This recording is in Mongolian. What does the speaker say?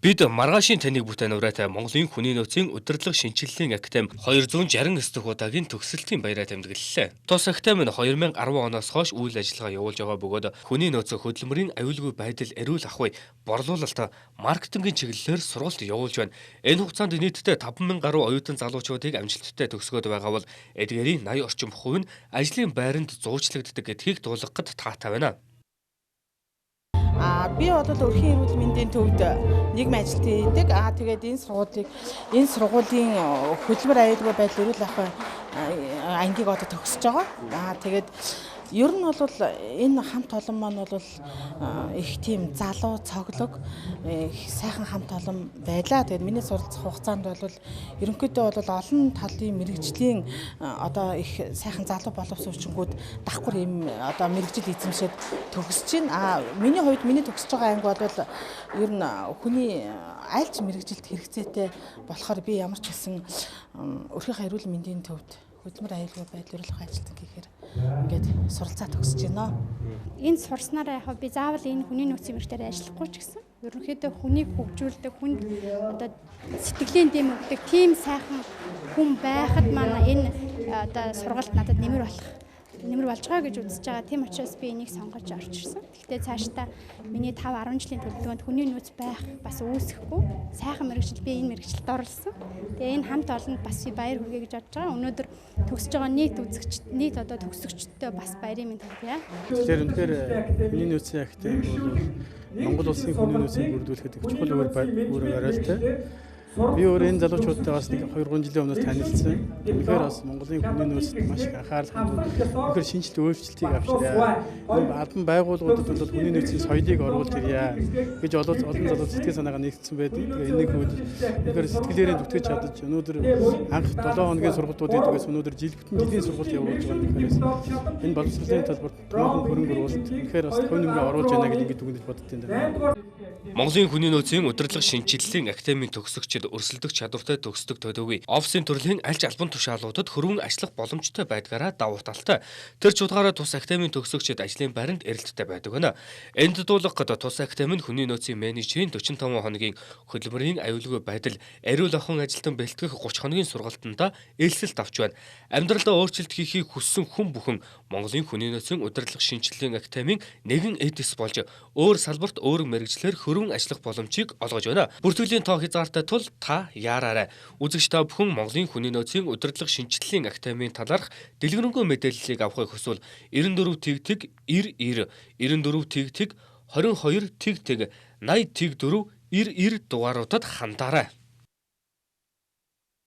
Бид маргаашийн таныг бүтээн ураатай Монголын хүний нөөцийн удирдлага шинжилгээний академи 269 дахь удаагийн төгсөлтийн баяраа тэмдэглэлээ. Тус академи нь 2010 оноос хойш үйл ажиллагаа явуулж байгаа бөгөөд хүний нөөцийн хөдөлмөрийн аюулгүй байдал эрүүл ахуй борлуулалт маркетингийн чиглэлээр сургалт явуулж байна. Энэ хугацаанд нийтдээ 5,000 гаруй оюутан залуучуудыг амжилттай төгсгөөд байгаа бол эдгээрийн 80 орчим хувь нь ажлын байранд зуучлагддаг гэдгийг дуулгахад таатай байна. Би бол өрхийн эрүүл мэндийн төвд нийгмийн ажилт хийдэг. Тэгээд энэ сургуулийн хөдөлмөр аюулгүй байдал эрүүл ахуйн ангийг одоо төгсөж байгаа. Тэгээд ер нь бол энэ хамт олон маань бол их тийм залуу цоглог сайхан хамт олон байлаа. Тэгээд миний суралцах хугацаанд бол ерөнхийдөө бол олон талын мэрэгжлийн одоо их сайхан залуу боловсон хүчингүүд давхар ийм одоо мэрэгжил эзэмшээд төгсөж байна. Миний хувьд миний төгсөж байгаа анги бол ер нь хүний аль ч мэрэгжилд хэрэгцээтэй болохоор би ямар ч гэсэн өрхийн эрүүл мэндийн төвд хөдөлмөр аюулгүй байдал эрүүл ахуйн ажилтан гэхээр ингээд суралцаа төгсөж байна. Энэ сурснараа яг би заавал энэ хүний нөөцийн мэрэгчээр ажиллахгүй ч гэсэн ерөнхийдөө хүнийг хөгжүүлдэг, хүнд одоо сэтгэлийн дэм өгдөг тийм сайхан хүн байхад маань энэ одоо сургалт надад нэмэр болж байгаа гэж үзэж байгаа. Тийм учраас би энийг сонгож орж ирсэн. Гэхдээ цаашдаа миний 5-10 жилийн төлөвлөгөөнд хүний нөөц байх бас үүсэхгүй. Сайхан мэрэгжил би энэ мэрэгжилд орлсон. Тэгээ энэ хамт олонд бас би баяр хүргэе гэж бодож байгаа. Өнөөдөр төгсөж байгаа нийт одоо төгсөгчдөө бас баярын мэнд хүргье. Тэгэхээр үнэхээр хүний нөөцийн академи бол Монгол улсын хүний нөөцийг бүрдүүлэхэд их чухал үүрэг арилтай. Би өөр энэ залуучуудтайгаас нэг 2-3 жилийн өмнөөс танилцсан. Тэгэхээр бас Монголын хүний нөөцөд маш их анхаарал хандуулж, үнэхээр шинжилт өөрчлөлтийг авчираа. Албан байгууллагуудад бол хүний нөөцийн соёлыг оруулж ирье гэж олон залуу сэтгэл санаагаа нэгтсэн байдаг. Тэгээ энийг үнэхээр сэтгэлээрээ зүтгэж чадаж өнөөдөр анх 7 хоногийн сургалтууд хийдгээс өнөөдөр жилийн сургалт явуулж байгаа нөхөрөөс энэ боловсролын талбарт томоохон хөрөнгө оруулалт үнэхээр бас хувь нэмрээ оруулж байна гэж ингэж дүгнэж боддог юм даа. Монголын хүний нөөцийн удирдлага шинжилгээний академийн төгсөгчид өрсөлдөх чадвартай төгсдөг төдийгүй офисын төрлийн аль ч албан тушаалуудад хөрвөн ажиллах боломжтой байдгаараа давуу талтай. Тэр ч удаараа тус академийн төгсөгчид ажлын байранд эрэлттэй байдаг байна. Энд дуулгахад тус академи нь хүний нөөцийн менежерийн 45 хоногийн хөдөлмөрийн аюулгүй байдал эрүүл ахуйн ажилтан бэлтгэх 30 хоногийн сургалтанд ээлжилт авч байна. Амьдралдаа өөрчлөлт хийхийг хүссэн хүн бүхэн Монголын хүний нөөцийн удирдлага шинжилгээний академийн нэгэн эдис болж өөр салбарт өөр мэрэгчлэр хөрвөн ажиллах боломжийг олгож байна. Бүртгэлийн тоо хязгаартай тул та яараарай. Үзэгч та бүхэн Монголын хүний нөөцийн удирдлага шинжилгээний академийн талаарх дэлгэрэнгүй мэдээллийг авахыг хүсвэл 94 тэгтэг 90 94 тэгтэг 22 тэгтэг 80 тэгтэг 4 90 дугааруудад хандаарай.